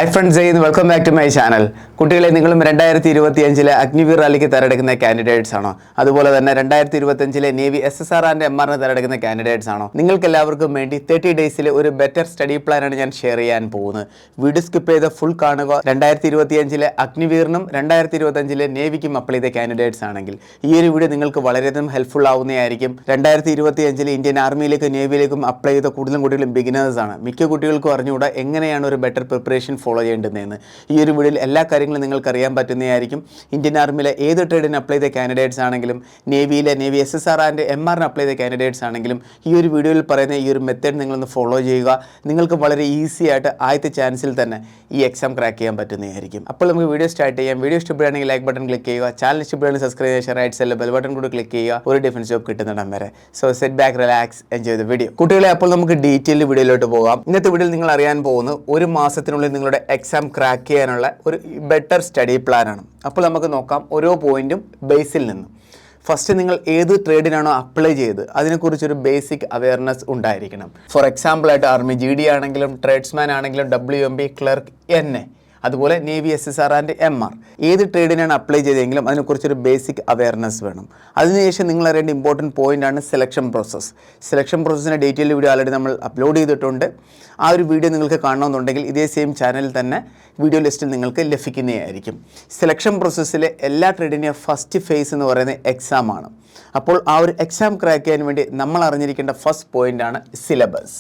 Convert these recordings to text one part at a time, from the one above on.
Hi friends, welcome back to my channel. കുട്ടികളെ, നിങ്ങളും 2025 അഗ്നിവീർ റാലിക്ക് തയ്യാറെടുക്കുന്ന കാൻഡിഡേറ്റ്സ് ആണോ? അതുപോലെ തന്നെ 2025 നേവി SSR ആൻഡ് MR തയ്യാറെടുക്കുന്ന കാൻഡിഡേറ്റ്സ് ആണോ? നിങ്ങൾക്ക് എല്ലാവർക്കും വേണ്ടി 30 ഡേയ്സിലെ ഒരു ബെറ്റർ സ്റ്റഡി പ്ലാനാണ് ഞാൻ ഷെയർ ചെയ്യാൻ പോകുന്നത്. വീഡിയോ സ്കിപ്പ് ചെയ്ത് ഫുൾ കാണുക. 2025 അഗ്നിവീറിനും 2025 നേവിക്കും അപ്ലൈ ചെയ്ത കാൻഡിഡേറ്റ്സ് ആണെങ്കിൽ ഈ ഒരു വീഡിയോ നിങ്ങൾക്ക് വളരെയധികം ഹെൽപ്ഫുൾ ആവുന്നതായിരിക്കും. 2025 ഇന്ത്യൻ ആർമിയിലേക്കും നേവിയിലേക്കും അപ്ലൈ ചെയ്ത കൂടുതലും കുട്ടികളും ബിഗിനേഴ്സ് ആണ്. മിക്ക കുട്ടികൾക്കും അറിഞ്ഞുകൂടാ എങ്ങനെയാണ് ഒരു ബെറ്റർ പ്രിപ്പറേഷൻ ഫോളോ ചെയ്യേണ്ടതെന്ന്. ഈ ഒരു വീഡിയോയിൽ എല്ലാ കാര്യങ്ങളും നിങ്ങൾക്ക് അറിയാൻ പറ്റുന്നതായിരിക്കും. ഇന്ത്യൻ ആർമിയിലെ ഏത് ട്രേഡിന് അപ്ലൈ ചെയ്ത കാൻഡിഡേറ്റ്സ് ആണെങ്കിലും navy SSR and MR apply ചെയ്ത കാൻഡിഡേറ്റ്സ് ആണെങ്കിലും ഈ ഒരു വീഡിയോയിൽ പറയുന്ന ഈ ഒരു മെത്തേഡ് നിങ്ങളൊന്ന് ഫോളോ ചെയ്യുക. നിങ്ങൾക്ക് വളരെ ഈസി ആയിട്ട് ആദ്യത്തെ ചാൻസിൽ തന്നെ ഈ എക്സാം ക്രാക്ക് ചെയ്യാൻ പറ്റുന്നതായിരിക്കും. അപ്പോൾ നമുക്ക് വീഡിയോ സ്റ്റാർട്ട് ചെയ്യാം. വീഡിയോ ഇഷ്ടപ്പെടുകയാണെങ്കിൽ ലൈക്ക് ബട്ടൺ ക്ലിക്ക് ചെയ്യുക. ചാനൽ ഇഷ്ടപ്പെടുകയാണെങ്കിൽ സബ്സ്ക്രൈബ് ചെയ്യുക. റൈറ്റ് സൈഡിൽ ബെൽ ബട്ടൺ കൂടി ക്ലിക്ക് ചെയ്യുക. ഒരു ഡിഫൻസ് ജോബ് കിട്ടുന്നിടം വരെ. So set back, relax, enjoy the video. കുട്ടികളെ, അപ്പോൾ നമുക്ക് ഡീറ്റെയിൽ വീഡിയോയിലോട്ട് പോകാം. ഇന്നത്തെ വീഡിയോയിൽ നിങ്ങൾ അറിയാൻ പോകുന്നത് ഒരു മാസത്തിനുള്ളിൽ നിങ്ങളുടെ എക്സാം ക്രാക്ക് ചെയ്യാനുള്ള ഒരു ബെറ്റർ സ്റ്റഡി പ്ലാനാണ്. അപ്പോൾ നമുക്ക് നോക്കാം ഓരോ പോയിന്റും ബേസിൽ നിന്നും. ഫസ്റ്റ്, നിങ്ങൾ ഏത് ട്രേഡിനാണോ അപ്ലൈ ചെയ്ത് അതിനെക്കുറിച്ചൊരു ബേസിക് അവയർനെസ് ഉണ്ടായിരിക്കണം. ഫോർ എക്സാമ്പിളായിട്ട് ആർമി GD ആണെങ്കിലും ട്രേഡ്സ്മാൻ ആണെങ്കിലും WMB, ക്ലർക്ക്, NA, അതുപോലെ നേവി SSR ആൻഡ് MR ഏത് ട്രേഡിനാണ് അപ്ലൈ ചെയ്തെങ്കിലും അതിനെക്കുറിച്ചൊരു ബേസിക് അവയർനെസ് വേണം. അതിനുശേഷം നിങ്ങൾ അറിയേണ്ട ഇമ്പോർട്ടൻറ്റ് പോയിൻ്റാണ് സെലക്ഷൻ പ്രോസസ്സ്. സെലക്ഷൻ പ്രോസസ്സിൻ്റെ ഡീറ്റെയിൽ വീഡിയോ ആൾറെഡി നമ്മൾ അപ്ലോഡ് ചെയ്തിട്ടുണ്ട്. ആ ഒരു വീഡിയോ നിങ്ങൾക്ക് കാണണമെന്നുണ്ടെങ്കിൽ ഇതേ സെയിം ചാനലിൽ തന്നെ വീഡിയോ ലിസ്റ്റിൽ നിങ്ങൾക്ക് ലഭിക്കുന്നതായിരിക്കും. സെലക്ഷൻ പ്രോസസ്സിലെ എല്ലാ ട്രേഡിൻ്റെയും ഫസ്റ്റ് ഫേസ് എന്ന് പറയുന്നത് എക്സാം ആണ്. അപ്പോൾ ആ ഒരു എക്സാം ക്രാക്ക് ചെയ്യാൻ വേണ്ടി നമ്മൾ അറിഞ്ഞിരിക്കേണ്ട ഫസ്റ്റ് പോയിൻ്റാണ് സിലബസ്.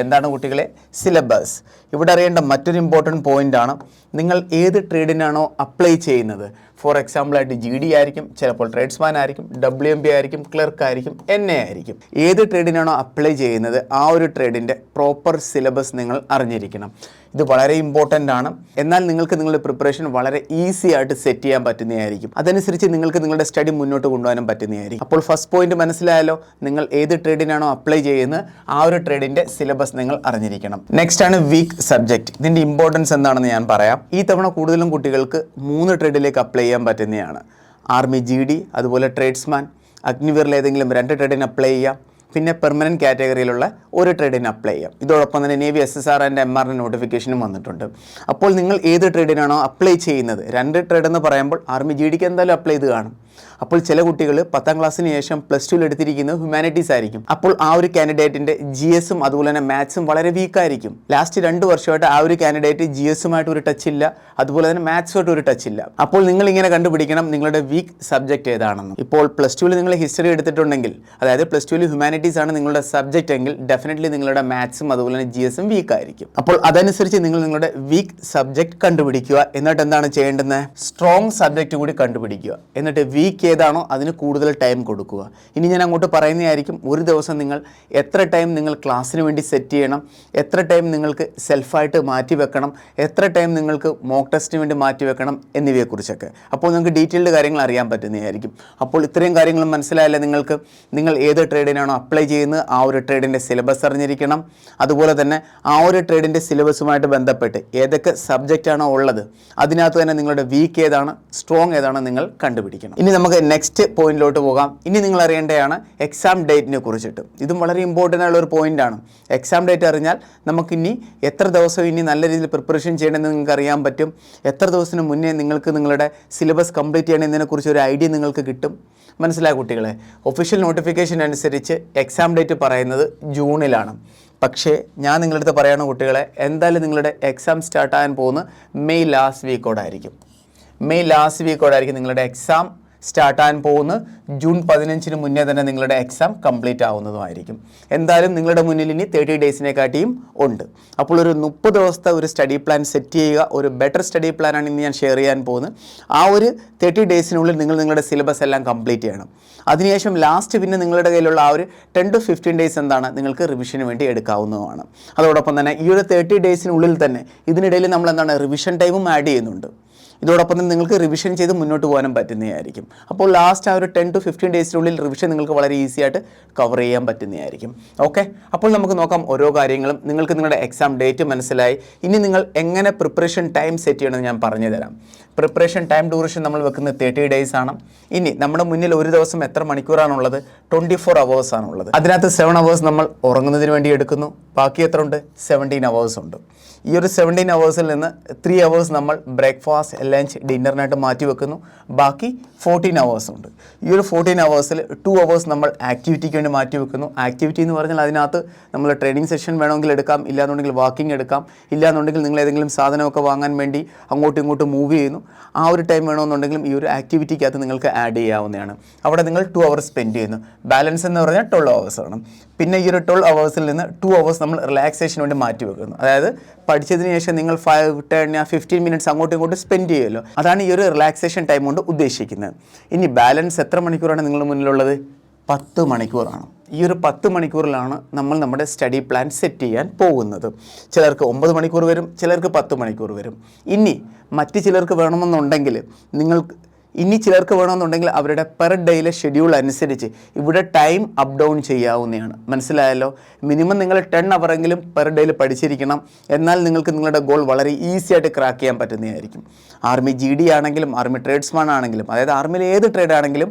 എന്താണ് കുട്ടികളെ? സിലബസ്. ഇവിടെ അറിയേണ്ട മറ്റൊരു ഇമ്പോർട്ടൻറ്റ് പോയിൻ്റാണ് നിങ്ങൾ ഏത് ട്രേഡിനാണോ അപ്ലൈ ചെയ്യുന്നത്. ഫോർ എക്സാമ്പിളായിട്ട് GD ആയിരിക്കും, ചിലപ്പോൾ ട്രേഡ്സ്മാൻ ആയിരിക്കും, WMB ആയിരിക്കും, ക്ലർക്ക് ആയിരിക്കും, NA ആയിരിക്കും. ഏത് ട്രേഡിനാണോ അപ്ലൈ ചെയ്യുന്നത് ആ ഒരു ട്രേഡിൻ്റെ പ്രോപ്പർ സിലബസ് നിങ്ങൾ അറിഞ്ഞിരിക്കണം. ഇത് വളരെ ഇമ്പോർട്ടൻ്റ് ആണ്. എന്നാൽ നിങ്ങൾക്ക് നിങ്ങളുടെ പ്രിപ്പറേഷൻ വളരെ ഈസി ആയിട്ട് സെറ്റ് ചെയ്യാൻ പറ്റുന്നതായിരിക്കും. അതനുസരിച്ച് നിങ്ങൾക്ക് നിങ്ങളുടെ സ്റ്റഡി മുന്നോട്ട് കൊണ്ടുപോകാനും പറ്റുന്നതായിരിക്കും. അപ്പോൾ ഫസ്റ്റ് പോയിന്റ് മനസ്സിലായാലോ? നിങ്ങൾ ഏത് ട്രേഡിനാണോ അപ്ലൈ ചെയ്യുന്നത് ആ ഒരു ട്രേഡിൻ്റെ സിലബസ് നിങ്ങൾ അറിഞ്ഞിരിക്കണം. നെക്സ്റ്റ് ആണ് വീക്ക് സബ്ജക്റ്റ്. ഇതിൻ്റെ ഇമ്പോർട്ടൻസ് എന്താണെന്ന് ഞാൻ പറയാം. ഈ തവണ കൂടുതലും കുട്ടികൾക്ക് 3 ട്രേഡിലേക്ക് അപ്ലൈ ചെയ്യാൻ പറ്റുന്നതാണ്. ആർമി GD, അതുപോലെ ട്രേഡ്സ്മാൻ, അഗ്നിവീറിൽ ഏതെങ്കിലും 2 ട്രേഡിന് അപ്ലൈ ചെയ്യാം. പിന്നെ പെർമനൻറ്റ് കാറ്റഗറിയിലുള്ള ഒരു ട്രേഡിന് അപ്ലൈ ചെയ്യാം. ഇതോടൊപ്പം തന്നെ നേവി SSR ആൻഡ് MR നോട്ടിഫിക്കേഷനും വന്നിട്ടുണ്ട്. അപ്പോൾ നിങ്ങൾ ഏത് ട്രേഡിനാണോ അപ്ലൈ ചെയ്യുന്നത്, 2 ട്രേഡ് എന്ന് പറയുമ്പോൾ ആർമി GDക്ക് എന്തായാലും അപ്ലൈ ചെയ്ത് കാണും. അപ്പോൾ ചില കുട്ടികൾ 10ാം ക്ലാസ്സിന് ശേഷം +2 എടുത്തിരിക്കുന്നത് ഹ്യൂമാനിറ്റീസ് ആയിരിക്കും. അപ്പോൾ ആ ഒരു കാൻഡിഡേറ്റിൻ്റെ GSും അതുപോലെ തന്നെ മാത്സും വളരെ വീക്കായിരിക്കും. ലാസ്റ്റ് 2 വർഷമായിട്ട് ആ ഒരു കാൻഡിഡേറ്റ് GSുമായിട്ട് ഒരു ടച്ച് ഇല്ല, അതുപോലെ തന്നെ മാത്സുമായിട്ട് ഒരു ടച്ച് ഇല്ല. അപ്പോൾ നിങ്ങൾ ഇങ്ങനെ കണ്ടുപിടിക്കണം നിങ്ങളുടെ വീക്ക് സബ്ജക്റ്റ് ഏതാണെന്ന്. ഇപ്പോൾ +2 നിങ്ങൾ ഹിസ്റ്ററി എടുത്തിട്ടുണ്ടെങ്കിൽ, അതായത് +2 ഹ്യൂമാനിറ്റീസ് ആണ് നിങ്ങളുടെ സബ്ജക്റ്റ് എങ്കിൽ ഡെഫിനറ്റ്ലി നിങ്ങളുടെ മാത്സും അതുപോലെ തന്നെ GSും വീക്ക് ആയിരിക്കും. അപ്പോൾ അതനുസരിച്ച് നിങ്ങൾ നിങ്ങളുടെ വീക്ക് സബ്ജക്റ്റ് കണ്ടുപിടിക്കുക. എന്നിട്ട് എന്താണ് ചെയ്യേണ്ടത്? സ്ട്രോങ് സബ്ജക്റ്റ് കൂടി കണ്ടുപിടിക്കുക. എന്നിട്ട് വീക്ക് ഏതാണോ അതിന് കൂടുതൽ ടൈം കൊടുക്കുക. ഇനി ഞാൻ അങ്ങോട്ട് പറയുന്നതായിരിക്കും, ഒരു ദിവസം നിങ്ങൾ എത്ര ടൈം നിങ്ങൾ ക്ലാസ്സിന് വേണ്ടി സെറ്റ് ചെയ്യണം, എത്ര ടൈം നിങ്ങൾക്ക് സെൽഫായിട്ട് മാറ്റി വെക്കണം, എത്ര ടൈം നിങ്ങൾക്ക് മോക്ക് ടെസ്റ്റിന് വേണ്ടി മാറ്റി വെക്കണം എന്നിവയെക്കുറിച്ചൊക്കെ. അപ്പോൾ നിങ്ങൾക്ക് ഡീറ്റെയിൽഡ് കാര്യങ്ങൾ അറിയാൻ പറ്റുന്നതായിരിക്കും. അപ്പോൾ ഇത്രയും കാര്യങ്ങൾ മനസ്സിലായാലേ നിങ്ങൾക്ക് നിങ്ങൾ ഏത് ട്രേഡിനാണോ അപ്ലൈ ചെയ്യുന്നത് ആ ഒരു ട്രേഡിൻ്റെ സിലബസ് അറിഞ്ഞിരിക്കണം. അതുപോലെ തന്നെ ആ ഒരു ട്രേഡിൻ്റെ സിലബസുമായിട്ട് ബന്ധപ്പെട്ട് ഏതൊക്കെ സബ്ജക്റ്റാണോ ഉള്ളത് അതിനകത്ത് തന്നെ നിങ്ങളുടെ വീക്ക് ഏതാണ്, സ്ട്രോങ് ഏതാണ് നിങ്ങൾ കണ്ടുപിടിക്കണം. ഇനി നമുക്ക് നെക്സ്റ്റ് പോയിന്റിലോട്ട് പോകാം. ഇനി നിങ്ങൾ അറിയേണ്ടതാണ് എക്സാം ഡേറ്റിനെ കുറിച്ചിട്ട്. ഇതും വളരെ ഇമ്പോർട്ടൻ്റ് ആയുള്ള ഒരു പോയിന്റാണ്. എക്സാം ഡേറ്റ് അറിഞ്ഞാൽ നമുക്കിനി എത്ര ദിവസം ഇനി നല്ല രീതിയിൽ പ്രിപ്പറേഷൻ ചെയ്യണമെന്ന് നിങ്ങൾക്ക് അറിയാൻ പറ്റും. എത്ര ദിവസത്തിന് മുന്നേ നിങ്ങൾക്ക് നിങ്ങളുടെ സിലബസ് കംപ്ലീറ്റ് ചെയ്യണമെന്നതിനെക്കുറിച്ച് ഒരു ഐഡിയ നിങ്ങൾക്ക് കിട്ടും. മനസ്സിലായ കുട്ടികളെ? ഒഫീഷ്യൽ നോട്ടിഫിക്കേഷൻ അനുസരിച്ച് എക്സാം ഡേറ്റ് പറയുന്നത് ജൂണിലാണ്. പക്ഷേ ഞാൻ നിങ്ങളുടെ അടുത്ത് പറയുന്ന കുട്ടികളെ, എന്തായാലും നിങ്ങളുടെ എക്സാം സ്റ്റാർട്ട് ആകാൻ പോകുന്നത് മെയ് ലാസ്റ്റ് വീക്കോടായിരിക്കും. നിങ്ങളുടെ എക്സാം സ്റ്റാർട്ട് ആകാൻ പോകുന്നത് ജൂൺ 15 മുന്നേ തന്നെ നിങ്ങളുടെ എക്സാം കംപ്ലീറ്റ് ആവുന്നതുമായിരിക്കും. എന്തായാലും നിങ്ങളുടെ മുന്നിൽ ഇനി 30 ഡേയ്സിനെക്കാട്ടിയും ഉണ്ട്. അപ്പോൾ ഒരു 30 ദിവസത്തെ ഒരു സ്റ്റഡി പ്ലാൻ സെറ്റ് ചെയ്യുക. ഒരു ബെറ്റർ സ്റ്റഡി പ്ലാനാണ് ഇന്ന് ഞാൻ ഷെയർ ചെയ്യാൻ പോകുന്നത്. ആ ഒരു 30 ഡേയ്സിനുള്ളിൽ നിങ്ങൾ നിങ്ങളുടെ സിലബസ് എല്ലാം കംപ്ലീറ്റ് ചെയ്യണം. അതിനുശേഷം ലാസ്റ്റ് പിന്നെ നിങ്ങളുടെ കയ്യിലുള്ള ആ ഒരു 10 to 15 ഡേയ്സ് എന്താണ് നിങ്ങൾക്ക് റിവിഷന് വേണ്ടി എടുക്കാവുന്നതുമാണ്. അതോടൊപ്പം തന്നെ ഈ ഒരു 30 ഡേയ്സിനുള്ളിൽ തന്നെ ഇതിനിടയിൽ നമ്മൾ എന്താണ് റിവിഷൻ ടൈമും ആഡ് ചെയ്യുന്നുണ്ട്. ഇതോടൊപ്പം തന്നെ നിങ്ങൾക്ക് റിവിഷൻ ചെയ്ത് മുന്നോട്ട് പോകാനും പറ്റുന്നതായിരിക്കും. അപ്പോൾ ലാസ്റ്റ് ആ ഒരു 10 to 15 ഡേയ്സിനുള്ളിൽ റിവിഷൻ നിങ്ങൾക്ക് വളരെ ഈസി ആയിട്ട് കവർ ചെയ്യാൻ പറ്റുന്നതായിരിക്കും. ഓക്കെ, അപ്പോൾ നമുക്ക് നോക്കാം ഓരോ കാര്യങ്ങളും. നിങ്ങൾക്ക് നിങ്ങളുടെ എക്സാം ഡേറ്റ് മനസ്സിലായി. ഇനി നിങ്ങൾ എങ്ങനെ പ്രിപ്പറേഷൻ ടൈം സെറ്റ് ചെയ്യണമെന്ന് ഞാൻ പറഞ്ഞു തരാം. പ്രിപ്പറേഷൻ ടൈം ഡ്യൂറേഷൻ നമ്മൾ വെക്കുന്നത് 30 ഡേയ്സ് ആണ്. ഇനി നമ്മുടെ മുന്നിൽ ഒരു ദിവസം എത്ര മണിക്കൂറാണുള്ളത്? 24 hours ആണുള്ളത്. അതിനകത്ത് 7 hours നമ്മൾ ഉറങ്ങുന്നതിന് വേണ്ടി എടുക്കുന്നു. ബാക്കി എത്ര ഉണ്ട്? 17 hours ഉണ്ട്. ഈ ഒരു 17 hours-ൽ നിന്ന് 3 hours നമ്മൾ ബ്രേക്ക്ഫാസ്റ്റ്, ലഞ്ച്, ഡിന്നറിനായിട്ട് മാറ്റി വെക്കുന്നു. ബാക്കി 14 hours ഉണ്ട്. ഈ ഒരു 14 hours-ൽ 2 hours നമ്മൾ ആക്ടിവിറ്റിക്ക് വേണ്ടി മാറ്റി വെക്കുന്നു. ആക്ടിവിറ്റി എന്ന് പറഞ്ഞാൽ അതിനകത്ത് നമ്മൾ ട്രെയിനിങ് സെഷൻ വേണമെങ്കിൽ എടുക്കാം, ഇല്ലാന്നുണ്ടെങ്കിൽ വാക്കിംഗ് എടുക്കാം, ഇല്ലാന്നുണ്ടെങ്കിൽ നിങ്ങൾ ഏതെങ്കിലും സാധനമൊക്കെ വാങ്ങാൻ വേണ്ടി അങ്ങോട്ടും ഇങ്ങോട്ടും മൂവ് ചെയ്യുന്നു. ആ ഒരു ടൈം വേണമെന്നുണ്ടെങ്കിലും ഈ ഒരു ആക്ടിവിറ്റിക്കകത്ത് നിങ്ങൾക്ക് ആഡ് ചെയ്യാവുന്നതാണ്. അവിടെ നിങ്ങൾ 2 hours സ്പെൻഡ് ചെയ്യുന്നു. ബാലൻസ് എന്ന് പറഞ്ഞാൽ 12 hours ആണ്. പിന്നെ ഈ ഒരു 12 hours-ൽ നിന്ന് 2 hours നമ്മൾ റിലാക്സേഷന് വേണ്ടി മാറ്റി വെക്കുന്നു. അതായത് പഠിച്ചതിന് ശേഷം നിങ്ങൾ 5, 10, 15 minutes അങ്ങോട്ടും ഇങ്ങോട്ടും സ്പെൻഡ് ചെയ്യുമല്ലോ. അതാണ് ഈ ഒരു റിലാക്സേഷൻ ടൈം കൊണ്ട് ഉദ്ദേശിക്കുന്നത്. ഇനി ബാലൻസ് എത്ര മണിക്കൂറാണ് നിങ്ങളുടെ മുന്നിലുള്ളത്? 10 മണിക്കൂറാണ്. ഈ ഒരു 10 മണിക്കൂറിലാണ് നമ്മൾ നമ്മുടെ സ്റ്റഡി പ്ലാൻ സെറ്റ് ചെയ്യാൻ പോകുന്നത്. ചിലർക്ക് 9 മണിക്കൂർ വരും, ചിലർക്ക് 10 മണിക്കൂർ വരും. ഇനി മറ്റ് ചിലർക്ക് വേണമെന്നുണ്ടെങ്കിൽ അവരുടെ പെർ ഡേയിലെ ഷെഡ്യൂൾ അനുസരിച്ച് ഇവിടെ ടൈം അപ്പ് ഡൗൺ ചെയ്യാവുന്നതാണ്. മനസ്സിലായല്ലോ? മിനിമം നിങ്ങൾ 10 hour പെർ ഡേയിൽ പഠിച്ചിരിക്കണം. എന്നാൽ നിങ്ങൾക്ക് നിങ്ങളുടെ ഗോൾ വളരെ ഈസി ആയിട്ട് ക്രാക്ക് ചെയ്യാൻ പറ്റുന്നതായിരിക്കും. ആർമി GD ആണെങ്കിലും, ആർമി ട്രേഡ്സ്മാൻ ആണെങ്കിലും, അതായത് ആർമിയിലെ ഏത് ട്രേഡ് ആണെങ്കിലും,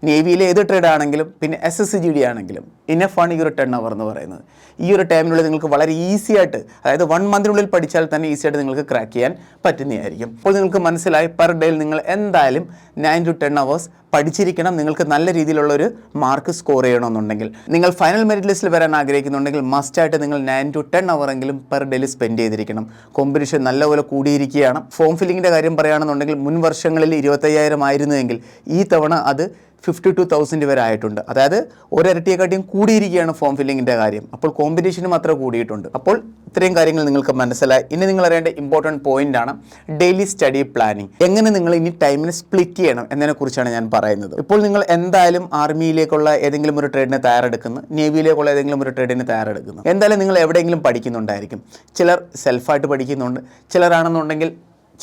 നേവിയിലെ ഏത് ട്രേഡ് ആണെങ്കിലും, പിന്നെ SSGD ആണെങ്കിലും ഇനഫാണ് ഈ ഒരു 10 hour എന്ന് പറയുന്നത്. ഈ ഒരു ടൈമിനുള്ളിൽ നിങ്ങൾക്ക് വളരെ ഈസി ആയിട്ട്, അതായത് 1 month-നുള്ളിൽ പഠിച്ചാൽ തന്നെ ഈസി ആയിട്ട് നിങ്ങൾക്ക് ക്രാക്ക് ചെയ്യാൻ പറ്റുന്നതായിരിക്കും. അപ്പോൾ നിങ്ങൾക്ക് മനസ്സിലായി, പെർ ഡേയിൽ നിങ്ങൾ എന്തായാലും 9 to 10 hours പഠിച്ചിരിക്കണം. നിങ്ങൾക്ക് നല്ല രീതിയിലുള്ളൊരു മാർക്ക് സ്കോർ ചെയ്യണമെന്നുണ്ടെങ്കിൽ, നിങ്ങൾ ഫൈനൽ മെറിറ്റ് ലിസ്റ്റിൽ വരാൻ ആഗ്രഹിക്കുന്നുണ്ടെങ്കിൽ മസ്റ്റായിട്ട് നിങ്ങൾ 9 to 10 hour പെർ ഡേയിൽ സ്പെൻഡ് ചെയ്തിരിക്കണം. കോമ്പറ്റീഷൻ നല്ലപോലെ കൂടിയിരിക്കുകയാണ്. ഫോം ഫില്ലിങ്ങിൻ്റെ കാര്യം പറയുകയാണെന്നുണ്ടെങ്കിൽ മുൻ വർഷങ്ങളിൽ 25,000 ആയിരുന്നുവെങ്കിൽ ഈ തവണ അത് 52,000 വരെ ആയിട്ടുണ്ട്. അതായത് ഒരിരട്ടിയെക്കാട്ടിയും കൂടിയിരിക്കുകയാണ് ഫോം ഫില്ലിങ്ങിൻ്റെ കാര്യം. അപ്പോൾ കോമ്പറ്റീഷനും അത്ര കൂടിയിട്ടുണ്ട്. അപ്പോൾ ഇത്രയും കാര്യങ്ങൾ നിങ്ങൾക്ക് മനസ്സിലായി. ഇനി നിങ്ങൾ അറിയേണ്ട ഇമ്പോർട്ടൻറ്റ് പോയിന്റ് ആണ് ഡെയിലി സ്റ്റഡി പ്ലാനിങ്. എങ്ങനെ നിങ്ങൾ ഇനി ടൈമിനെ സ്പ്ലിറ്റ് ചെയ്യണം എന്നതിനെക്കുറിച്ചാണ് ഞാൻ പറയുന്നത്. ഇപ്പോൾ നിങ്ങൾ എന്തായാലും ആർമിയിലേക്കുള്ള ഏതെങ്കിലും ഒരു ട്രേഡിന് തയ്യാറെടുക്കുന്നു, നേവിയിലേക്കുള്ള ഏതെങ്കിലും ഒരു ട്രേഡിന് തയ്യാറെടുക്കുന്നു. എന്തായാലും നിങ്ങൾ എവിടെയെങ്കിലും പഠിക്കുന്നുണ്ടായിരിക്കും. ചിലർ സെൽഫായിട്ട് പഠിക്കുന്നുണ്ട്, ചിലരാണെന്നുണ്ടെങ്കിൽ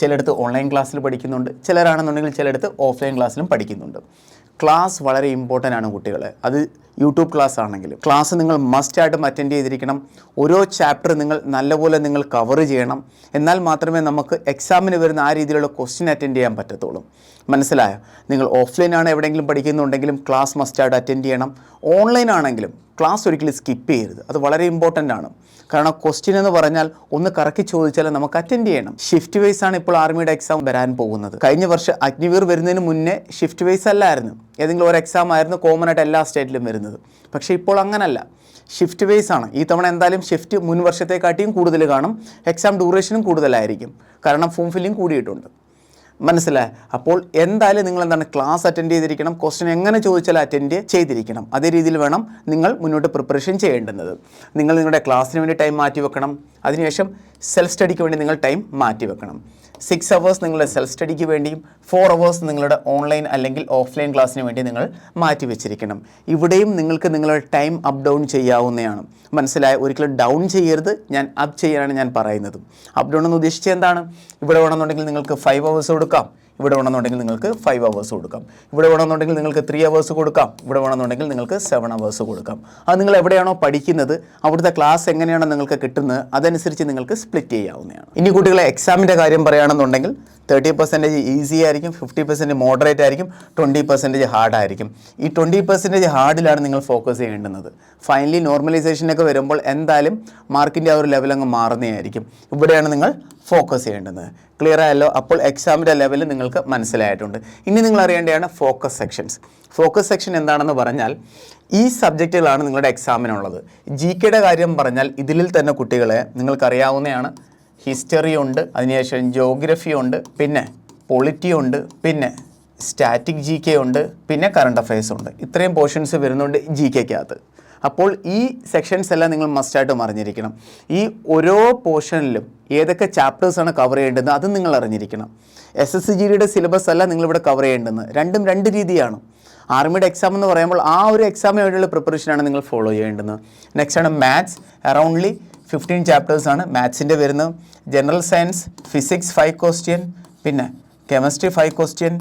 ചിലയിടത്ത് ഓൺലൈൻ ക്ലാസ്സിൽ പഠിക്കുന്നുണ്ട്, ചിലരാണെന്നുണ്ടെങ്കിൽ ചിലയിടത്ത് ഓഫ്ലൈൻ ക്ലാസ്സിലും പഠിക്കുന്നുണ്ട്. ക്ലാസ് വളരെ ഇമ്പോർട്ടൻ്റ് ആണ് കുട്ടികളെ. അത് യൂട്യൂബ് ക്ലാസ് ആണെങ്കിലും ക്ലാസ് നിങ്ങൾ മസ്റ്റായിട്ടും അറ്റൻഡ് ചെയ്തിരിക്കണം. ഓരോ ചാപ്റ്റർ നിങ്ങൾ നല്ലപോലെ നിങ്ങൾ കവർ ചെയ്യണം. എന്നാൽ മാത്രമേ നമുക്ക് എക്സാമിന് വരുന്ന ആ രീതിയിലുള്ള ക്വസ്റ്റ്യൻ അറ്റൻഡ് ചെയ്യാൻ പറ്റത്തുള്ളൂ. മനസ്സിലായോ? നിങ്ങൾ ഓഫ്ലൈനാണ് എവിടെയെങ്കിലും പഠിക്കുന്നുണ്ടെങ്കിലും ക്ലാസ് മസ്റ്റായിട്ട് അറ്റൻഡ് ചെയ്യണം. ഓൺലൈൻ ആണെങ്കിലും ക്ലാസ് ഒരിക്കലും സ്കിപ്പ് ചെയ്യരുത്. അത് വളരെ ഇമ്പോർട്ടൻ്റ് ആണ്. കാരണം ക്വസ്റ്റ്യൻ എന്ന് പറഞ്ഞാൽ ഒന്ന് കറക്കി ചോദിച്ചാൽ നമുക്ക് അറ്റൻഡ് ചെയ്യണം. ഷിഫ്റ്റ് വൈസ് ആണ് ഇപ്പോൾ ആർമിയുടെ എക്സാം വരാൻ പോകുന്നത്. കഴിഞ്ഞ വർഷം അഗ്നിവീർ വരുന്നതിന് മുന്നേ ഷിഫ്റ്റ് വൈസ് അല്ലായിരുന്നു, ഏതെങ്കിലും ഒരു എക്സാം ആയിരുന്നു കോമൺ ആയിട്ട് എല്ലാ സ്റ്റേറ്റിലും വരുന്നത്. പക്ഷേ ഇപ്പോൾ അങ്ങനല്ല, ഷിഫ്റ്റ് വൈസ് ആണ്. ഈ തവണ എന്തായാലും ഷിഫ്റ്റ് മുൻ വർഷത്തെക്കാട്ടിയും കൂടുതൽ കാണും. എക്സാം ഡ്യൂറേഷനും കൂടുതലായിരിക്കും, കാരണം ഫോം ഫില്ലിംഗ് കൂടിയിട്ടുണ്ട്. മനസ്സിലായി? അപ്പോൾ എന്തായാലും നിങ്ങൾ എന്താണ് ക്ലാസ് അറ്റൻഡ് ചെയ്തിരിക്കണം. ക്വസ്റ്റ്യൻ എങ്ങനെ ചോദിച്ചാൽ അറ്റൻഡ് ചെയ്തിരിക്കണം. അതേ രീതിയിൽ വേണം നിങ്ങൾ മുന്നോട്ട് പ്രിപ്പറേഷൻ ചെയ്യേണ്ടുന്നത്. നിങ്ങൾ നിങ്ങളുടെ ക്ലാസ്സിന് വേണ്ടി ടൈം മാറ്റി വെക്കണം. അതിനുശേഷം സെൽഫ് സ്റ്റഡിക്ക് വേണ്ടി നിങ്ങൾ ടൈം മാറ്റി വെക്കണം. 6 hours നിങ്ങളുടെ സെൽഫ് സ്റ്റഡിക്ക് വേണ്ടിയും 4 hours നിങ്ങളുടെ ഓൺലൈൻ അല്ലെങ്കിൽ ഓഫ്ലൈൻ ക്ലാസ്സിന് വേണ്ടി നിങ്ങൾ മാറ്റി വെച്ചിരിക്കണം. ഇവിടെയും നിങ്ങൾക്ക് നിങ്ങളുടെ ടൈം അപ്പ് ഡൗൺ ചെയ്യാവുന്നതാണ്. മനസ്സിലായ? ഒരിക്കലും ഡൗൺ ചെയ്യരുത്, ഞാൻ അപ്പ് ചെയ്യാനാണ് ഞാൻ പറയുന്നത്. അപ്പ് ഡൗൺ എന്ന് ഉദ്ദേശിച്ചത് എന്താണ്? ഇവിടെ വേണമെന്നുണ്ടെങ്കിൽ നിങ്ങൾക്ക് 5 hours കൊടുക്കാം, ഇവിടെ വേണമെന്നുണ്ടെങ്കിൽ നിങ്ങൾക്ക് 5 hours കൊടുക്കാം, ഇവിടെ വേണമെന്നുണ്ടെങ്കിൽ നിങ്ങൾക്ക് 3 hours കൊടുക്കാം, ഇവിടെ വേണമെന്നുണ്ടെങ്കിൽ നിങ്ങൾക്ക് 7 hours കൊടുക്കാം. അത് നിങ്ങൾ എവിടെയാണോ പഠിക്കുന്നത് അവിടുത്തെ ക്ലാസ് എങ്ങനെയാണോ നിങ്ങൾക്ക് കിട്ടുന്നത് അതനുസരിച്ച് നിങ്ങൾക്ക് സ്പ്ലിറ്റ് ചെയ്യാവുന്നതാണ്. ഇനി കുട്ടികളെ എക്സാമിൻ്റെ കാര്യം പറയുകയാണെന്നുണ്ടെങ്കിൽ 30% ഈസി ആയിരിക്കും, 50% മോഡറേറ്റ് ആയിരിക്കും, 20% ഹാർഡ് ആയിരിക്കും. ഈ 20% ഹാർഡിലാണ് നിങ്ങൾ ഫോക്കസ് ചെയ്യേണ്ടുന്നത്. ഫൈനലി നോർമലൈസേഷനൊക്കെ വരുമ്പോൾ എന്തായാലും മാർക്കിൻ്റെ ആ ഒരു ലെവൽ അങ്ങ് മാറുന്നതായിരിക്കും. ഇവിടെയാണ് നിങ്ങൾ ഫോക്കസ് ചെയ്യേണ്ടത്. ക്ലിയർ ആയല്ലോ? അപ്പോൾ എക്സാമിൻ്റെ ലെവൽ നിങ്ങൾക്ക് മനസ്സിലായിട്ടുണ്ട്. ഇനി നിങ്ങൾ അറിയേണ്ടതാണ് ഫോക്കസ് സെക്ഷൻസ്. ഫോക്കസ് സെക്ഷൻ എന്താണെന്ന് പറഞ്ഞാൽ ഈ സബ്ജക്റ്റുകളാണ് നിങ്ങളുടെ എക്സാമിനുള്ളത്. GKയുടെ കാര്യം പറഞ്ഞാൽ ഇതിൽ തന്നെ കുട്ടികളെ നിങ്ങൾക്കറിയാവുന്നതാണ്. ഹിസ്റ്ററി ഉണ്ട്, അതിനുശേഷം ജോഗ്രഫി ഉണ്ട്, പിന്നെ പൊളിറ്റി ഉണ്ട്, പിന്നെ സ്റ്റാറ്റിക് GK ഉണ്ട്, പിന്നെ കറണ്ട് അഫയേഴ്സ് ഉണ്ട്. ഇത്രയും പോർഷൻസ് വരുന്നുണ്ട് GKക്കകത്ത്. അപ്പോൾ ഈ സെക്ഷൻസ് എല്ലാം നിങ്ങൾ മസ്റ്റായിട്ടും അറിഞ്ഞിരിക്കണം. ഈ ഓരോ പോർഷനിലും ഏതൊക്കെ ചാപ്റ്റേഴ്സാണ് കവർ ചെയ്യേണ്ടത് അത് നിങ്ങൾ അറിഞ്ഞിരിക്കണം. SSGDയുടെ സിലബസ് അല്ല നിങ്ങളിവിടെ കവർ ചെയ്യേണ്ടത്. രണ്ടും രണ്ട് രീതിയാണ്. ആർമിയുടെ എക്സാം എന്ന് പറയുമ്പോൾ ആ ഒരു എക്സാമിന് വേണ്ടിയുള്ള പ്രിപ്പറേഷനാണ് നിങ്ങൾ ഫോളോ ചെയ്യേണ്ടത്. നെക്സ്റ്റ് ആണ് മാത്സ്. അറൗണ്ട്ലി 15 ചാപ്റ്റേഴ്സാണ് മാത്സിൻ്റെ വരുന്നത്. ജനറൽ സയൻസ്, ഫിസിക്സ് 5 ക്വസ്റ്റ്യൻ, പിന്നെ കെമിസ്ട്രി 5 ക്വസ്റ്റ്യൻ,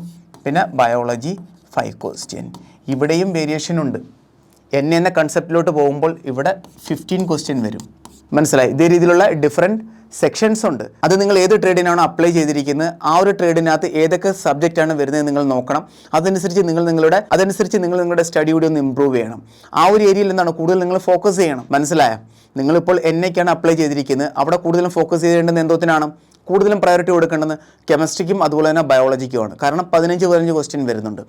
പിന്നെ ബയോളജി 5 ക്വസ്റ്റ്യൻ. ഇവിടെയും വേരിയേഷൻ ഉണ്ട്. എന്ന കൺസെപ്റ്റിലോട്ട് പോകുമ്പോൾ ഇവിടെ 15 ക്വസ്റ്റ്യൻ വരും. മനസ്സിലായി? ഇതേ രീതിയിലുള്ള ഡിഫറെൻറ്റ് സെക്ഷൻസ് ഉണ്ട്. അത് നിങ്ങൾ ഏത് ട്രേഡിനാണോ അപ്ലൈ ചെയ്തിരിക്കുന്നത് ആ ഒരു ട്രേഡിനകത്ത് ഏതൊക്കെ സബ്ജക്റ്റാണ് വരുന്നത് നിങ്ങൾ നോക്കണം. അതനുസരിച്ച് നിങ്ങൾ നിങ്ങളുടെ സ്റ്റഡി കൂടി ഒന്ന് ഇമ്പ്രൂവ് ചെയ്യണം. ആ ഒരു ഏരിയയിൽ എന്താണ് കൂടുതൽ നിങ്ങൾ ഫോക്കസ് ചെയ്യണം. മനസ്സിലായോ? നിങ്ങളിപ്പോൾ എന്നയ്ക്കാണ് അപ്ലൈ ചെയ്തിരിക്കുന്നത്, അവിടെ കൂടുതലും ഫോക്കസ് ചെയ്യേണ്ടത് എന്തോത്തിനാണ്? കൂടുതലും പ്രയോറിറ്റി കൊടുക്കേണ്ടത് കെമിസ്ട്രിക്കും അതുപോലെ തന്നെ ബയോളജിക്കുമാണ്. കാരണം 15 ക്വസ്റ്റ്യൻ വരുന്നുണ്ട്.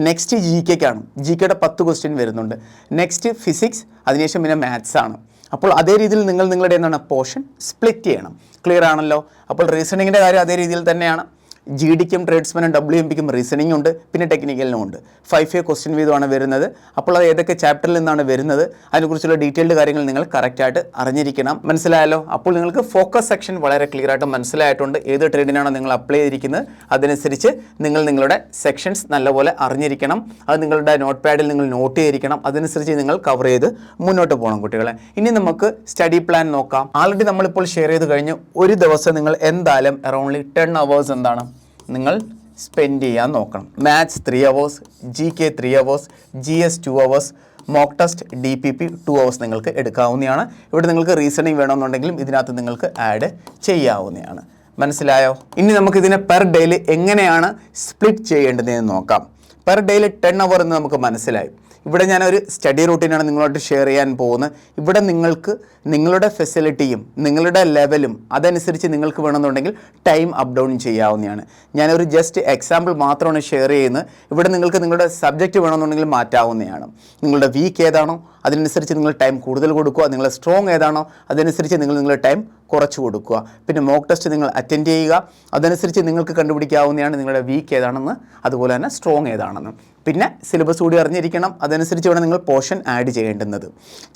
Next G കെക്കാണ്. ജി കെയുടെ 10 ക്വസ്റ്റ്യൻ വരുന്നുണ്ട്. നെക്സ്റ്റ് ഫിസിക്സ്, അതിനുശേഷം പിന്നെ മാത്സ് ആണ്. അപ്പോൾ അതേ രീതിയിൽ നിങ്ങളുടെ എന്താണ് പോർഷൻ സ്പ്ലിറ്റ് ചെയ്യണം. ക്ലിയർ ആണല്ലോ? അപ്പോൾ റീസണിങ്ങിൻ്റെ കാര്യം അതേ രീതിയിൽ തന്നെയാണ്. ജി ഡിക്കും ട്രേഡ്സ്മാനും WMPക്കും റീസണിംഗ് ഉണ്ട്, പിന്നെ ടെക്നിക്കലിനും ഉണ്ട്. 5 ക്വസ്റ്റ്യൻ വീതമാണ് വരുന്നത്. അപ്പോൾ അത് ഏതൊക്കെ ചാപ്റ്ററിൽ നിന്നാണ് വരുന്നത് അതിനെക്കുറിച്ചുള്ള ഡീറ്റെയിൽഡ് കാര്യങ്ങൾ നിങ്ങൾ കറക്റ്റായിട്ട് അറിഞ്ഞിരിക്കണം. മനസ്സിലായല്ലോ? അപ്പോൾ നിങ്ങൾക്ക് ഫോക്കസ് സെക്ഷൻ വളരെ ക്ലിയർ ആയിട്ട് മനസ്സിലായിട്ടുണ്ട്. ഏത് ട്രേഡിനാണോ നിങ്ങൾ അപ്ലൈ ചെയ്തിരിക്കുന്നത് അതനുസരിച്ച് നിങ്ങളുടെ സെക്ഷൻസ് നല്ലപോലെ അറിഞ്ഞിരിക്കണം. അത് നിങ്ങളുടെ നോട്ട് പാഡിൽ നിങ്ങൾ നോട്ട് ചെയ്തിരിക്കണം. അതനുസരിച്ച് നിങ്ങൾ കവർ ചെയ്ത് മുന്നോട്ട് പോകണം കുട്ടികളെ. ഇനി നമുക്ക് സ്റ്റഡി പ്ലാൻ നോക്കാം. ആൾറെഡി നമ്മളിപ്പോൾ ഷെയർ ചെയ്ത് കഴിഞ്ഞ് ഒരു ദിവസം നിങ്ങൾ എന്തായാലും അറൗണ്ട്ലി 10 hours എന്താണ് നിങ്ങൾ സ്പെൻഡ് ചെയ്യാൻ നോക്കണം. Maths 3 hours, GK 3 hours, GS 2 hours, mock test DPP 2 hours നിങ്ങൾക്ക് എടുക്കാവുന്നതാണ്. ഇവിടെ നിങ്ങൾക്ക് റീസണിങ് വേണമെന്നുണ്ടെങ്കിലും ഇതിനകത്ത് നിങ്ങൾക്ക് ആഡ് ചെയ്യാവുന്നതാണ്. മനസ്സിലായോ? ഇനി നമുക്കിതിനെ പെർ ഡേയിൽ എങ്ങനെയാണ് സ്പ്ലിറ്റ് ചെയ്യേണ്ടതെന്ന് നോക്കാം. പെർ ഡേയിൽ 10 hour എന്ന് നമുക്ക് മനസ്സിലായി. ഇവിടെ ഞാനൊരു സ്റ്റഡി റൂട്ടീനാണ് നിങ്ങളോട്ട് ഷെയർ ചെയ്യാൻ പോകുന്നത്. ഇവിടെ നിങ്ങൾക്ക് നിങ്ങളുടെ ഫെസിലിറ്റിയും നിങ്ങളുടെ ലെവലും അതനുസരിച്ച് നിങ്ങൾക്ക് വേണമെന്നുണ്ടെങ്കിൽ ടൈം അപ്പ് ഡൗൺ ചെയ്യാവുന്നതാണ്. ഞാനൊരു ജസ്റ്റ് എക്സാമ്പിൾ മാത്രമാണ് ഷെയർ ചെയ്യുന്നത്. ഇവിടെ നിങ്ങൾക്ക് നിങ്ങളുടെ സബ്ജക്റ്റ് വേണമെന്നുണ്ടെങ്കിൽ മാറ്റാവുന്നതാണ്. നിങ്ങളുടെ വീക്ക് ഏതാണോ അതിനനുസരിച്ച് നിങ്ങൾ ടൈം കൂടുതൽ കൊടുക്കുക. നിങ്ങളുടെ സ്ട്രോങ് ഏതാണോ അതനുസരിച്ച് നിങ്ങളുടെ ടൈം കുറച്ച് കൊടുക്കുക. പിന്നെ മോക്ക് ടെസ്റ്റ് നിങ്ങൾ അറ്റൻഡ് ചെയ്യുക. അതനുസരിച്ച് നിങ്ങൾക്ക് കണ്ടുപിടിക്കാവുന്നതാണ് നിങ്ങളുടെ വീക്ക് ഏതാണെന്ന് അതുപോലെ തന്നെ സ്ട്രോങ് ഏതാണെന്ന്. പിന്നെ സിലബസ് കൂടി അറിഞ്ഞിരിക്കണം. അതനുസരിച്ച് വേണം നിങ്ങൾ പോർഷൻ ആഡ് ചെയ്യേണ്ടുന്നത്.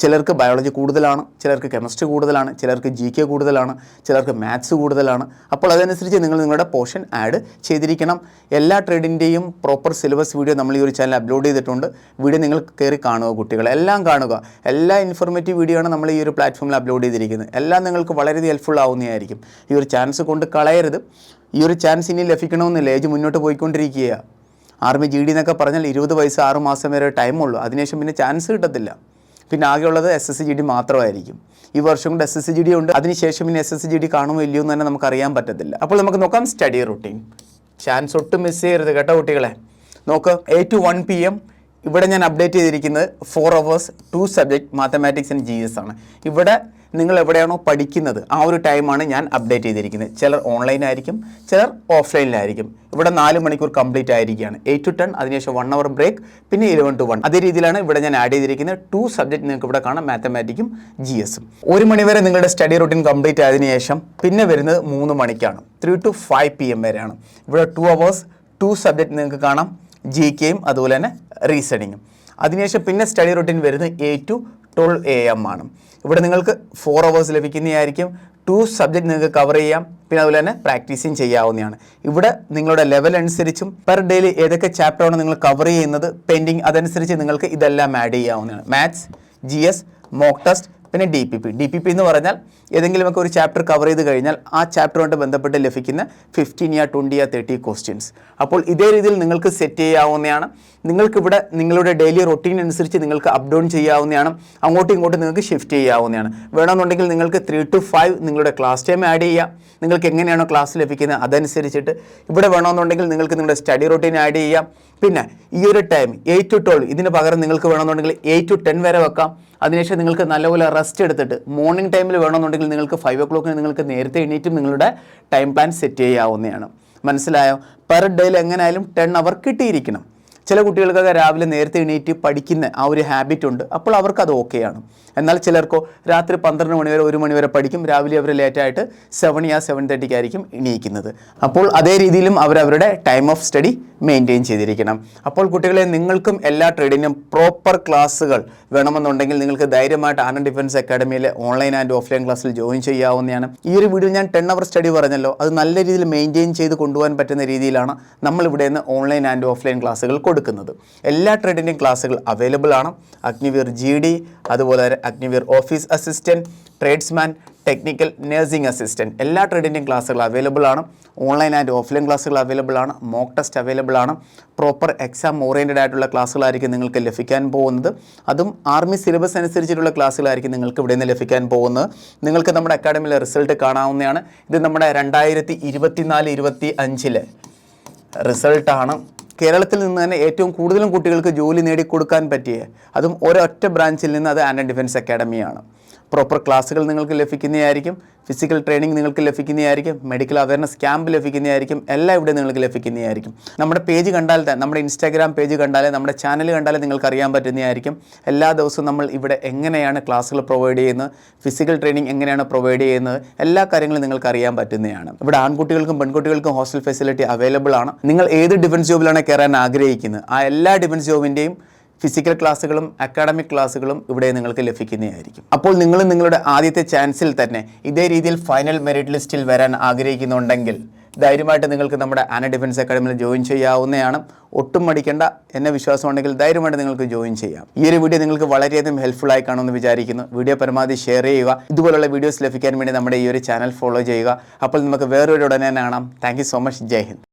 ചിലർക്ക് ബയോളജി കൂടുതലാണ്, ചിലർക്ക് കെമിസ്ട്രി കൂടുതലാണ്, ചിലർക്ക് GK കൂടുതലാണ്, ചിലർക്ക് മാത്സ് കൂടുതലാണ്. അപ്പോൾ അതനുസരിച്ച് നിങ്ങളുടെ പോർഷൻ ആഡ് ചെയ്തിരിക്കണം. എല്ലാ ട്രേഡിൻ്റെയും പ്രോപ്പർ സിലബസ് വീഡിയോ നമ്മൾ ഈ ഒരു ചാനൽ അപ്ലോഡ് ചെയ്തിട്ടുണ്ട്. വീഡിയോ നിങ്ങൾ കയറി കാണുക കുട്ടികൾ, എല്ലാം കാണുക. എല്ലാ ഇൻഫോർമേറ്റീവ് വീഡിയോ ആണ് നമ്മൾ ഈ ഒരു പ്ലാറ്റ്ഫോമിൽ അപ്ലോഡ് ചെയ്തിരിക്കുന്നത്. എല്ലാം നിങ്ങൾക്ക് വളരെയധികം ഹെൽപ്ഫുൾ ആവുന്നതായിരിക്കും. ഈ ഒരു ചാൻസ് കൊണ്ട് കളയരുത്. ഈ ഒരു ചാൻസ് ഇനി ലഭിക്കണമെന്നില്ല. ഏജ് മുന്നോട്ട് പോയിക്കൊണ്ടിരിക്കുകയാണ്. ആർമി GD എന്നൊക്കെ പറഞ്ഞാൽ 20 വയസ്സ് 6 മാസം വരെ ടൈമുള്ളൂ. അതിനുശേഷം പിന്നെ ചാൻസ് കിട്ടത്തില്ല. പിന്നെ ആകെയുള്ളത് SSC/GD മാത്രമായിരിക്കും. ഈ വർഷം കൊണ്ട് SSC/GD ഉണ്ട്. അതിനുശേഷം പിന്നെ SSC/GD കാണുമോ ഇല്ലയോ എന്ന് തന്നെ നമുക്ക് അറിയാൻ പറ്റത്തില്ല. അപ്പോൾ നമുക്ക് നോക്കാം സ്റ്റഡി റൂട്ടീൻ. ചാൻസ് ഒട്ടും മിസ് ചെയ്യരുത് കേട്ടോ കുട്ടികളെ. നോക്ക് 8 to 1 PM ഇവിടെ ഞാൻ അപ്ഡേറ്റ് ചെയ്തിരിക്കുന്നത് 4 hours 2 subject mathematics and GS ആണ്. ഇവിടെ നിങ്ങൾ എവിടെയാണോ പഠിക്കുന്നത് ആ ഒരു ടൈമാണ് ഞാൻ അപ്ഡേറ്റ് ചെയ്തിരിക്കുന്നത്. ചിലർ ഓൺലൈനായിരിക്കും, ചിലർ ഓഫ്ലൈനിലായിരിക്കും. ഇവിടെ 4 മണിക്കൂർ കംപ്ലീറ്റ് ആയിരിക്കുകയാണ്. 8 to 10, അതിനുശേഷം 1 hour ബ്രേക്ക്, പിന്നെ 11 to 1. അതേ രീതിയിലാണ് ഇവിടെ ഞാൻ ആഡ് ചെയ്തിരിക്കുന്നത്. 2 സബ്ജക്റ്റ് നിങ്ങൾക്ക് ഇവിടെ കാണാം, മാത്തമാറ്റിക്കും GSും. 1 മണി വരെ നിങ്ങളുടെ സ്റ്റഡി റൂട്ടീൻ കംപ്ലീറ്റ് ആയതിനു ശേഷം പിന്നെ വരുന്നത് 3 മണിക്കാണ്. 3 to 5 PM വരെയാണ്. ഇവിടെ 2 hours 2 സബ്ജക്റ്റ് നിങ്ങൾക്ക് കാണാം, GKയും അതുപോലെ തന്നെ റീസണിങ്ങും. അതിനുശേഷം പിന്നെ സ്റ്റഡി റൂട്ടീൻ വരുന്നത് 8 to 12 AM ആണ്. ഇവിടെ നിങ്ങൾക്ക് 4 hours ലഭിക്കുന്നതായിരിക്കും. 2 സബ്ജക്റ്റ് നിങ്ങൾക്ക് കവർ ചെയ്യാം, പിന്നെ അതുപോലെ തന്നെ പ്രാക്ടീസിങ് ചെയ്യാവുന്നതാണ്. ഇവിടെ നിങ്ങളുടെ ലെവൽ അനുസരിച്ചും പെർ ഡേയിൽ ഏതൊക്കെ ചാപ്റ്ററാണ് നിങ്ങൾ കവർ ചെയ്യുന്നത് പെൻഡിങ് അതനുസരിച്ച് നിങ്ങൾക്ക് ഇതെല്ലാം ആഡ് ചെയ്യാവുന്നതാണ്. മാത്സ്, GS, മോക്ക് ടെസ്റ്റ്, പിന്നെ DPP എന്ന് പറഞ്ഞാൽ ഏതെങ്കിലുമൊക്കെ ഒരു ചാപ്റ്റർ കവർ ചെയ്ത് കഴിഞ്ഞാൽ ആ ചാപ്റ്ററുമായിട്ട് ബന്ധപ്പെട്ട് ലഭിക്കുന്ന 15 or 20 or 30 ക്വസ്റ്റ്യൻസ്. അപ്പോൾ ഇതേ രീതിയിൽ നിങ്ങൾക്ക് സെറ്റ് ചെയ്യാവുന്നതാണ്. നിങ്ങൾക്കിവിടെ നിങ്ങളുടെ ഡെയിലി റൊട്ടീൻ അനുസരിച്ച് നിങ്ങൾക്ക് അപ്പ് ഡൗൺ ചെയ്യാവുന്നതാണ്. അങ്ങോട്ടും ഇങ്ങോട്ടും നിങ്ങൾക്ക് ഷിഫ്റ്റ് ചെയ്യാവുന്നതാണ്. വേണമെന്നുണ്ടെങ്കിൽ നിങ്ങൾക്ക് 3 to 5 നിങ്ങളുടെ ക്ലാസ് ടൈം ആഡ് ചെയ്യാം. നിങ്ങൾക്ക് എങ്ങനെയാണോ ക്ലാസ് ലഭിക്കുന്നത് അതനുസരിച്ചിട്ട് ഇവിടെ വേണമെന്നുണ്ടെങ്കിൽ നിങ്ങൾക്ക് നിങ്ങളുടെ സ്റ്റഡി റൊട്ടീൻ ആഡ് ചെയ്യാം. പിന്നെ ഈ ഒരു ടൈം 8 to 12 ഇതിന് പകരം നിങ്ങൾക്ക് വേണമെന്നുണ്ടെങ്കിൽ 8 to 10 വരെ വെക്കാം. അതിനുശേഷം നിങ്ങൾക്ക് നല്ലപോലെ റെസ്റ്റ് എടുത്തിട്ട് മോർണിംഗ് ടൈമിൽ വേണമെന്നുണ്ടെങ്കിൽ നിങ്ങൾക്ക് 5 o'clock നിങ്ങൾക്ക് നേരത്തെ എണീറ്റും നിങ്ങളുടെ ടൈം പ്ലാൻ സെറ്റ് ചെയ്യാവുന്നതാണ്. മനസ്സിലായോ? പെർ ഡേയിൽ എങ്ങനെയായാലും 10 hour കിട്ടിയിരിക്കണം. ചില കുട്ടികൾക്കൊക്കെ രാവിലെ നേരത്തെ എണീറ്റ് പഠിക്കുന്ന ആ ഒരു ഹാബിറ്റ് ഉണ്ട്. അപ്പോൾ അവർക്കത് ഓക്കെയാണ്. എന്നാൽ ചിലർക്കോ രാത്രി 12 മണി വരെ 1 മണി വരെ പഠിക്കും. രാവിലെ അവർ ലേറ്റായിട്ട് 7 or 7:30 ആയിരിക്കും എണീക്കുന്നത്. അപ്പോൾ അതേ രീതിയിലും അവരവരുടെ ടൈം ഓഫ് സ്റ്റഡി മെയിൻറ്റെയിൻ ചെയ്തിരിക്കണം. അപ്പോൾ കുട്ടികളെ നിങ്ങൾക്കും എല്ലാ ട്രേഡിനും പ്രോപ്പർ ക്ലാസ്സുകൾ വേണമെന്നുണ്ടെങ്കിൽ നിങ്ങൾക്ക് ധൈര്യമായിട്ട് ആനന്ദ് ഡിഫൻസ് അക്കാഡമിയിലെ ഓൺലൈൻ ആൻഡ് ഓഫ്ലൈൻ ക്ലാസ്സിൽ ജോയിൻ ചെയ്യാവുന്നതാണ്. ഈ ഒരു വീഡിയോ ഞാൻ 10 hour സ്റ്റഡി പറഞ്ഞല്ലോ, അത് നല്ല രീതിയിൽ മെയിൻറ്റെയിൻ ചെയ്ത് കൊണ്ടുപോകാൻ പറ്റുന്ന രീതിയിലാണ് നമ്മളിവിടെ നിന്ന് ഓൺലൈൻ ആൻഡ് ഓഫ്ലൈൻ ക്ലാസ്സുകൾ കൊടുക്കുന്നത്. എല്ലാ ട്രേഡിൻ്റെയും ക്ലാസ്സുകൾ അവൈലബിൾ ആണ്. അഗ്നിവീർ GD, അതുപോലെ Agniveer office assistant, tradesman, technical, nursing assistant എല്ലാ ട്രേഡിൻ്റെയും ക്ലാസ്സുകൾ അവൈലബിൾ ആണ്. ഓൺലൈൻ ആൻഡ് ഓഫ്ലൈൻ ക്ലാസ്സുകൾ അവൈലബിൾ ആണ്. മോക്ക് ടെസ്റ്റ് അവൈലബിൾ ആണ്. പ്രോപ്പർ എക്സാം ഓറിയൻറ്റഡ് ആയിട്ടുള്ള ക്ലാസ്സുകളായിരിക്കും നിങ്ങൾക്ക് ലഭിക്കാൻ പോകുന്നത്. അതും ആർമി സിലബസ് അനുസരിച്ചിട്ടുള്ള ക്ലാസ്സുകളായിരിക്കും നിങ്ങൾക്ക് ഇവിടെ നിന്ന് ലഭിക്കാൻ പോകുന്നത്. നിങ്ങൾക്ക് നമ്മുടെ അക്കാഡമിയിലെ റിസൾട്ട് കാണാവുന്നതാണ്. ഇത് നമ്മുടെ 2024-25 റിസൾട്ടാണ്. കേരളത്തിൽ നിന്ന് തന്നെ ഏറ്റവും കൂടുതലും കുട്ടികൾക്ക് ജോലി നേടിക്കൊടുക്കാൻ പറ്റിയ, അതും ഒരൊറ്റ ബ്രാഞ്ചിൽ നിന്ന്, അത് ആൻഡ് ഡിഫൻസ് അക്കാഡമിയാണ്. പ്രോപ്പർ ക്ലാസ്സുകൾ നിങ്ങൾക്ക് ലഭിക്കുന്നതായിരിക്കും. ഫിസിക്കൽ ട്രെയിനിങ് നിങ്ങൾക്ക് ലഭിക്കുന്നതായിരിക്കും. മെഡിക്കൽ അവയർനെസ് ക്യാമ്പ് ലഭിക്കുന്നതായിരിക്കും. എല്ലാം ഇവിടെ നിങ്ങൾക്ക് ലഭിക്കുന്നതായിരിക്കും. നമ്മുടെ പേജ് കണ്ടാൽ തന്നെ, നമ്മുടെ ഇൻസ്റ്റാഗ്രാം പേജ് കണ്ടാലേ, നമ്മുടെ ചാനൽ കണ്ടാലേ നിങ്ങൾക്ക് അറിയാൻ പറ്റുന്നതായിരിക്കും. എല്ലാ ദിവസവും നമ്മൾ ഇവിടെ എങ്ങനെയാണ് ക്ലാസ്സുകൾ പ്രൊവൈഡ് ചെയ്യുന്നത്, ഫിസിക്കൽ ട്രെയിനിങ് എങ്ങനെയാണ് പ്രൊവൈഡ് ചെയ്യുന്നത്, എല്ലാ കാര്യങ്ങളും നിങ്ങൾക്ക് അറിയാൻ പറ്റുന്നതാണ്. ഇവിടെ ആൺകുട്ടികൾക്കും പെൺകുട്ടികൾക്കും ഹോസ്റ്റൽ ഫെസിലിറ്റി അവൈലബിൾ ആണ്. നിങ്ങൾ ഏത് ഡിഫൻസ് ജോബിലാണ് കയറാൻ ആഗ്രഹിക്കുന്നത്, ആ എല്ലാ ഡിഫൻസ് ജോബിൻ്റെയും ഫിസിക്കൽ ക്ലാസ്സുകളും അക്കാഡമിക് ക്ലാസ്സുകളും ഇവിടെ നിങ്ങൾക്ക് ലഭിക്കുന്നതായിരിക്കും. അപ്പോൾ നിങ്ങൾ നിങ്ങളുടെ ആദ്യത്തെ ചാൻസിൽ തന്നെ ഇതേ രീതിയിൽ ഫൈനൽ മെറിറ്റ് ലിസ്റ്റിൽ വരാൻ ആഗ്രഹിക്കുന്നുണ്ടെങ്കിൽ ധൈര്യമായിട്ട് നിങ്ങൾക്ക് നമ്മുടെ ആന ഡിഫൻസ് അക്കാഡമിയിൽ ജോയിൻ ചെയ്യാവുന്നതാണ്. ഒട്ടും മടിക്കേണ്ട. എന്നെ വിശ്വാസമുണ്ടെങ്കിൽ ധൈര്യമായിട്ട് നിങ്ങൾക്ക് ജോയിൻ ചെയ്യാം. ഈ ഒരു വീഡിയോ നിങ്ങൾക്ക് വളരെയധികം ഹെൽപ്ഫുൾ ആയി കാണുമെന്ന് വിചാരിക്കുന്നു. വീഡിയോ പരമാവധി ഷെയർ ചെയ്യുക. ഇതുപോലുള്ള വീഡിയോസ് ലഭിക്കാൻ വേണ്ടി നമ്മുടെ ഈ ഒരു ചാനൽ ഫോളോ ചെയ്യുക. അപ്പോൾ നമുക്ക് വേറൊരു ഉടനെ കാണാം. Thank you so much. ജയ് ഹിന്ദ്.